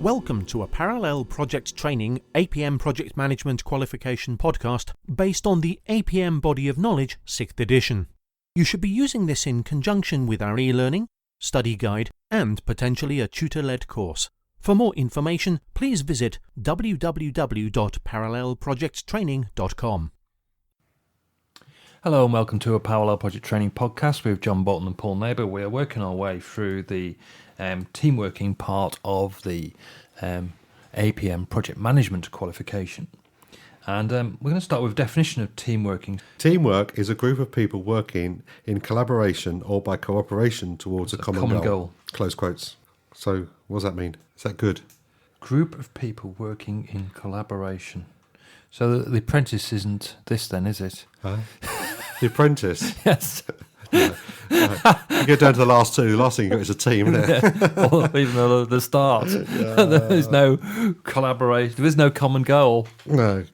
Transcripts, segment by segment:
Welcome to a parallel project training APM Project Management qualification podcast based on the APM Body of Knowledge 6th edition. You should be using this in conjunction with our e-learning, study guide and potentially a tutor-led course. For more information, please visit www.parallelprojecttraining.com. Hello and welcome to a Parallel Project Training podcast with John Bolton and Paul Neighbour. We are working our way through the team working part of the APM Project Management qualification. And we're going to start with a definition of team working. Teamwork is a group of people working in collaboration or by cooperation towards a common goal. Close quotes. So what does that mean? Is that good? Group of people working in collaboration. So the apprentice isn't this then, is it? Huh? The apprentice? Yes. No. You get down to the last two. The last thing you got is a team, isn't it? Yeah. Or even the start. There is no collaboration. There is no common goal. No.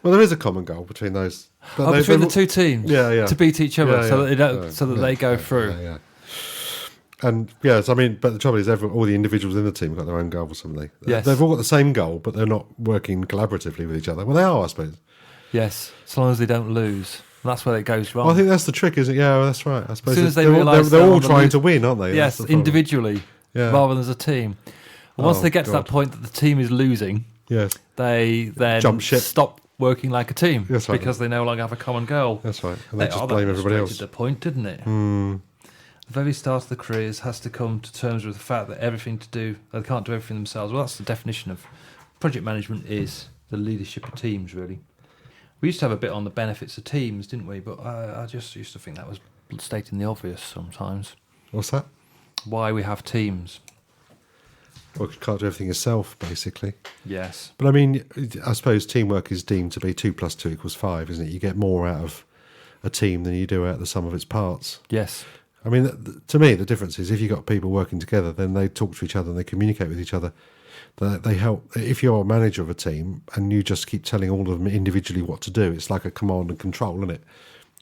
Well, there is a common goal between those. But between the two teams? Yeah. To beat each other so that they don't, they they go through. Yeah. And yes, I mean, but the trouble is, all the individuals in the team have got their own goals, haven't they? Yes. They've all got the same goal, but they're not working collaboratively with each other. Well, they are, I suppose. Yes, as long as they don't lose. And that's where it goes wrong. Well, I think that's the trick, isn't it? Yeah, well, that's right. I suppose as soon as they they're realise all trying to win, aren't they? Yes, individually, rather than as a team. And once they get to that point that the team is losing, they then jump ship. Stop working like a team because they no longer have a common goal. That's right. And they just blame everybody else. The point, didn't it? The very start of the careers has to come to terms with the fact that they can't do everything themselves. Well, that's the definition of project management, is the leadership of teams, really. We used to have a bit on the benefits of teams, didn't we? But I just used to think that was stating the obvious sometimes. What's that? Why we have teams. Well, you can't do everything yourself, basically. Yes. But I mean, I suppose teamwork is deemed to be 2 + 2 = 5, isn't it? You get more out of a team than you do out of the sum of its parts. Yes. I mean, to me, the difference is if you've got people working together, then they talk to each other and they communicate with each other. They help. If you're a manager of a team and you just keep telling all of them individually what to do, it's like a command and control, isn't it?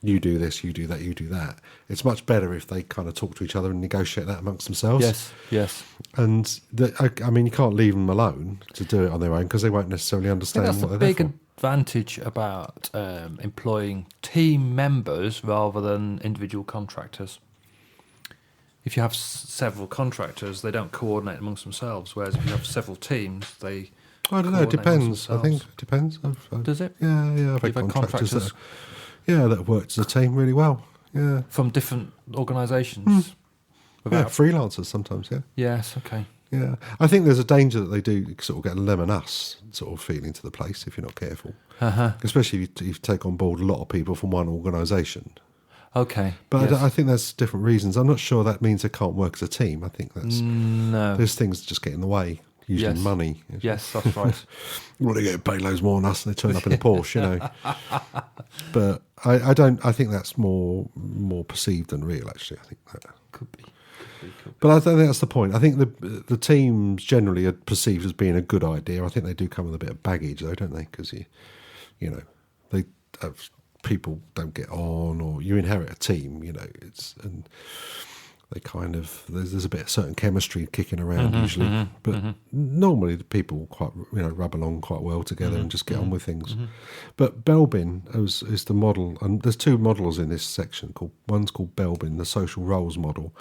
You do this, you do that, you do that. It's much better if they kind of talk to each other and negotiate that amongst themselves. Yes. And I mean, you can't leave them alone to do it on their own because they won't necessarily understand what they're there for. That's the big advantage about employing team members rather than individual contractors. If you have several contractors, they don't coordinate amongst themselves, whereas if you have several teams, they I don't know, it depends. I think it depends. Does it? Yeah, I've had contractors that have worked as a team really well. Yeah. From different organisations? Freelancers sometimes, yeah. Yes, okay. Yeah. I think there's a danger that they do sort of get a them and us sort of feeling to the place if you're not careful. Especially if you take on board a lot of people from one organisation. Okay. But I think there's different reasons. I'm not sure that means they can't work as a team. I think that's... No. There's things that just get in the way, usually money. Yes, that's right. Well, they get paid loads more than us and they turn up in a Porsche, you know. But I think that's more perceived than real, actually. I think that... Could be. But I don't think that's the point. I think the teams generally are perceived as being a good idea. I think they do come with a bit of baggage, though, don't they? Because, you know, they have... people don't get on, or you inherit a team, you know, and they kind of there's a bit of certain chemistry kicking around usually, but normally the people quite rub along quite well together and just get on with things. But Belbin is the model, and there's two models in this section. One's called Belbin, the social roles model,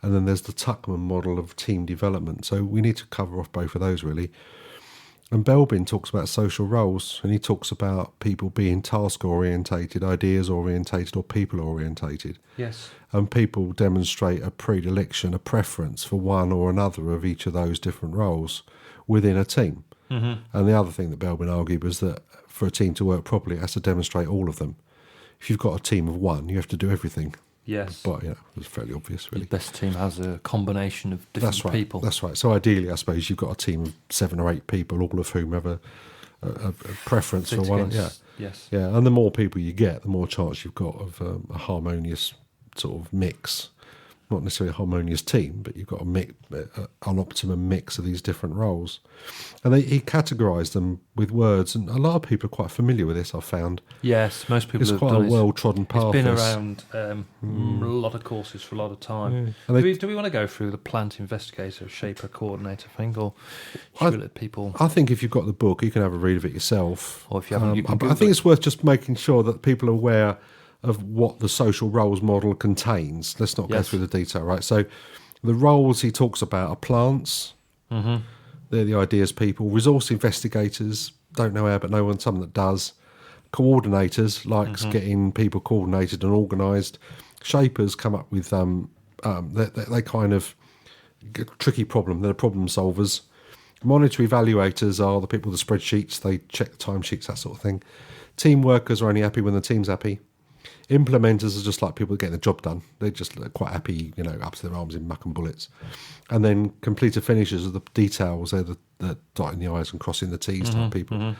and then there's the Tuckman model of team development. So we need to cover off both of those really. And Belbin talks about social roles, and he talks about people being task-orientated, ideas-orientated, or people-orientated. Yes. And people demonstrate a predilection, a preference for one or another of each of those different roles within a team. And the other thing that Belbin argued was that for a team to work properly, it has to demonstrate all of them. If you've got a team of one, you have to do everything. Yes. But, it's fairly obvious, really. The best team has a combination of different people. That's right. So ideally, I suppose, you've got a team of 7 or 8 people, all of whom have a preference for one. Yes. Yeah, and the more people you get, the more chance you've got of a harmonious sort of mix not necessarily a harmonious team, but you've got an optimum mix of these different roles. And he categorised them with words, and a lot of people are quite familiar with this, I've found. Yes, most people It's have quite done a well-trodden path. It's been around a lot of courses for a lot of time. Yeah. Do we want to go through the plant investigator, shaper, coordinator thing, or should we let people... I think if you've got the book, you can have a read of it yourself. Or if you haven't, you can I Google think it. it's worth just making sure that people are aware of what the social roles model contains. Let's not go Yes. through the detail, right? So the roles he talks about are plants. Mm-hmm. They're the ideas people. Resource investigators, don't know how, but know someone that does. Coordinators, likes getting people coordinated and organised. Shapers come up with, they kind of, tricky problem. They're problem solvers. Monitor evaluators are the people with the spreadsheets. They check the timesheets, that sort of thing. Team workers are only happy when the team's happy. Implementers are just like people getting the job done. They're just quite happy, up to their arms in muck and bullets. And then completer finishers are the details. They're the dotting the I's and crossing the T's type people. And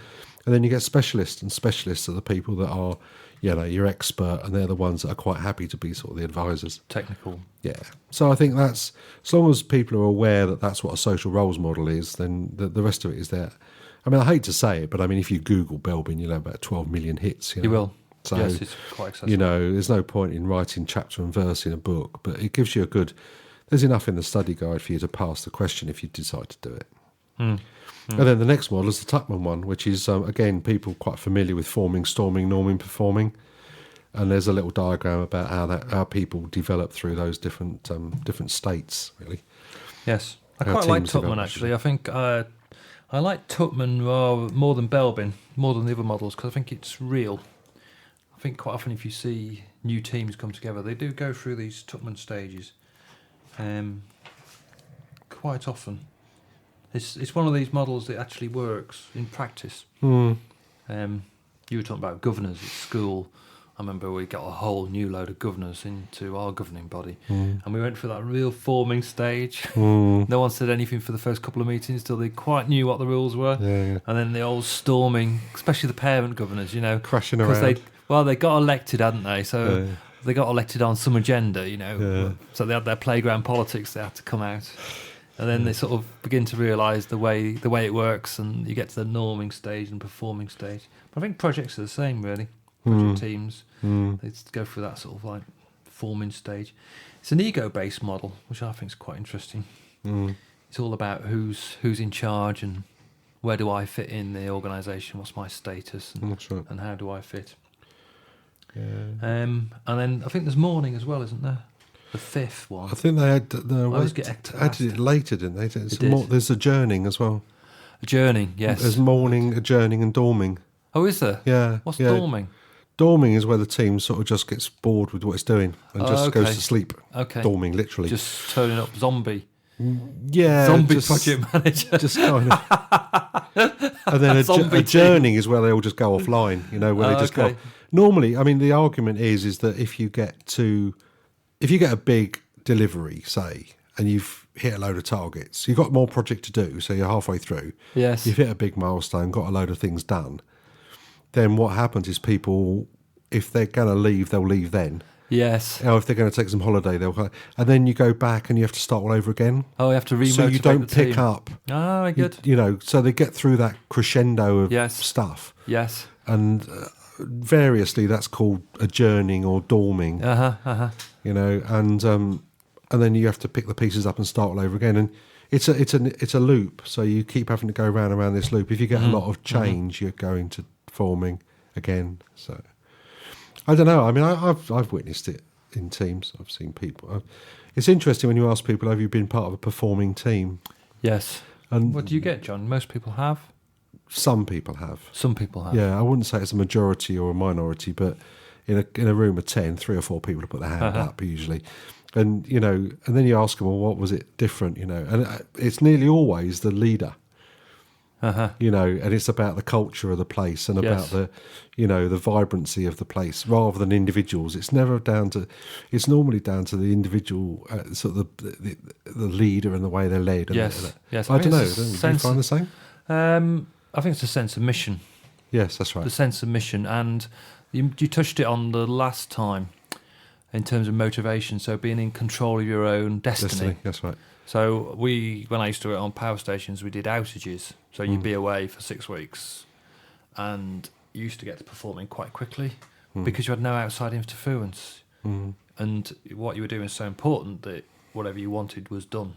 then you get specialists, and specialists are the people that are, your expert, and they're the ones that are quite happy to be sort of the advisors. Technical. Yeah. So I think that's, as long as people are aware that that's what a social roles model is, then the rest of it is there. I mean, I hate to say it, but I mean, if you Google Belbin, you'll have about 12 million hits. You will. So, yes, it's quite accessible. there's no point in writing chapter and verse in a book, but it gives you there's enough in the study guide for you to pass the question if you decide to do it. And then the next model is the Tuckman one, which is, again, people quite familiar with forming, storming, norming, performing. And there's a little diagram about how people develop through those different states, really. Yes. I How quite like teams develop, Tuckman, actually. I think I like Tuckman more than Belbin, more than the other models, because I think it's real. I think quite often if you see new teams come together, they do go through these Tuckman stages. Quite often. It's one of these models that actually works in practice. You were talking about governors at school. I remember we got a whole new load of governors into our governing body, and we went through that real forming stage. No one said anything for the first couple of meetings till they quite knew what the rules were, and then the old storming, especially the parent governors, Crashing around. They got elected, hadn't they? So they got elected on some agenda, So they had their playground politics. They had to come out, and then they sort of begin to realise the way it works, and you get to the norming stage and performing stage. But I think projects are the same, really. Project teams, they go through that sort of like forming stage. It's an ego-based model, which I think is quite interesting. It's all about who's in charge and where do I fit in the organisation, what's my status, and how do I fit. And then I think there's morning as well, isn't there? The fifth one. I think they added it later, didn't they? There's adjourning as well. Adjourning, yes. There's morning, adjourning, and dorming. Oh, is there? Yeah. What's dorming? Dorming is where the team sort of just gets bored with what it's doing and just goes to sleep. Okay. Dorming, literally. Just turning up zombie. Yeah. Zombie project manager. Just kind of. And then adjourning is where they all just go offline, where they just go. Normally, I mean, the argument is that if you get a big delivery, say, and you've hit a load of targets, you've got more project to do, so you're halfway through. Yes. You've hit a big milestone, got a load of things done. Then what happens is people, if they're going to leave, they'll leave then. Yes. Or if they're going to take some holiday, and then you go back and you have to start all over again. Oh, you have to remotivate so you don't the pick team. up. Oh, good. So they get through that crescendo of Yes. stuff. Yes. And variously, that's called adjourning or dorming. And then you have to pick the pieces up and start all over again. And it's a loop. So you keep having to go round and round this loop. If you get a lot of change, you're going to forming again. So I don't know. I mean, I've witnessed it in teams. I've seen people. It's interesting when you ask people, have you been part of a performing team? Yes. And what do you get, John? Most people have. Some people have. Some people have. Yeah, I wouldn't say it's a majority or a minority, but in a room of 10, 3 or 4 people have put their hand up usually. And, and then you ask them, well, what was it different, And it's nearly always the leader, and it's about the culture of the place and about the, the vibrancy of the place rather than individuals. It's normally down to the individual, sort of the leader and the way they're led. Yes. I don't know. Do you find the same? I think it's a sense of mission. Yes, that's right. The sense of mission. And you touched it on the last time. in terms of motivation. So being in control of your own destiny. That's right. So when I used to work on power stations, we did outages. So you'd be away for 6 weeks, and you used to get to performing quite quickly because you had no outside interference. And what you were doing was so important that whatever you wanted was done.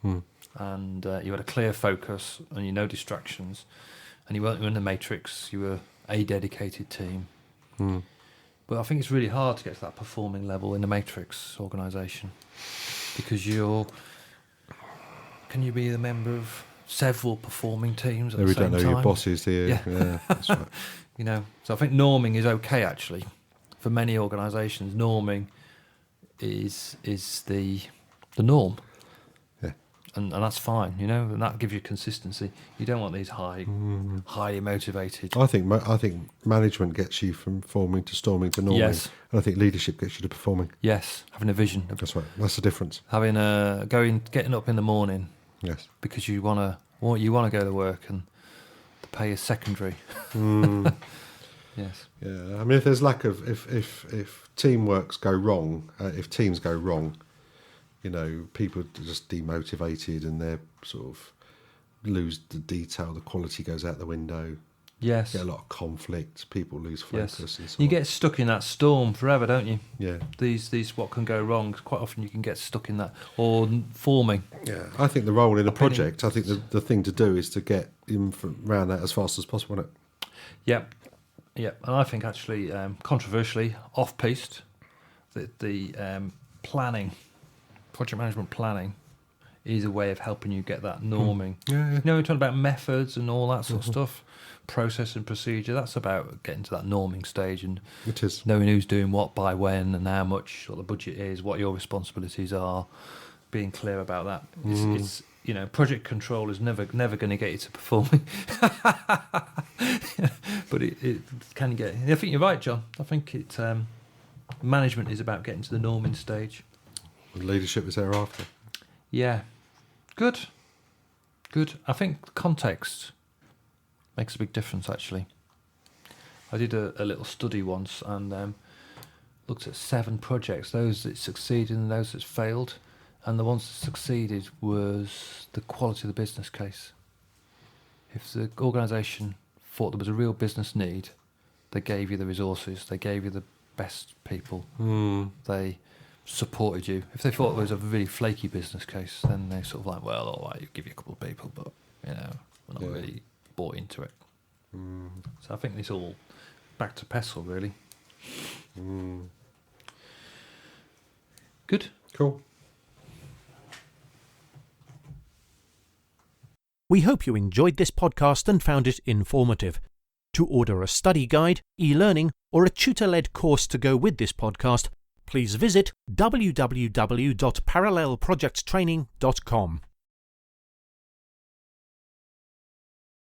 And you had a clear focus and no distractions, and you weren't in the matrix. You were a dedicated team. But I think it's really hard to get to that performing level in the matrix organisation, because can you be the member of several performing teams at the We same don't know time? who your boss is, do you? Yeah. That's right. So I think norming is okay, actually. For many organisations, norming is the norm. Yeah. And that's fine, and that gives you consistency. You don't want these highly motivated. I think management gets you from forming to storming to norming. Yes. And I think leadership gets you to performing. Yes, having a vision. That's right. That's the difference. Getting up in the morning. Yes. Because you want to go to work, and the pay is secondary. Yes. Yeah. I mean, if there's lack of if teamworks go wrong, if teams go wrong, people are just demotivated and they're sort of lose the detail. The quality goes out the window. Yes. Get a lot of conflict. People lose focus. Yes. And so You on. get stuck in that storm forever, don't you? Yeah. These what can go wrong. Quite often you can get stuck in that, or forming. Yeah. I think the role in a project, I think the thing to do is to get him around that as fast as possible, isn't it? Yep. Yep. And I think actually, controversially, off-piste, the planning, project management planning, is a way of helping you get that norming. Yeah. We're talking about methods and all that sort of stuff, process and procedure. That's about getting to that norming stage and It is. knowing who's doing what by when and how much, what the budget is, what your responsibilities are, being clear about that. It's project control is never going to get you to performing, but it can get. I think you're right, John. I think management is about getting to the norming stage. And leadership is thereafter. Yeah, good. I think context makes a big difference, actually. I did a little study once and looked at 7 projects, those that succeeded and those that failed. And the ones that succeeded was the quality of the business case. If the organisation thought there was a real business need, they gave you the resources, they gave you the best people, they supported you. If they thought it was a really flaky business case, then they sort of like, well, all right, you give you a couple of people, but we're not really bought into it. So I think it's all back to pestle, really. Good. Cool. We hope you enjoyed this podcast and found it informative. To order a study guide, e-learning, or a tutor-led course to go with this podcast, please visit www.parallelprojecttraining.com.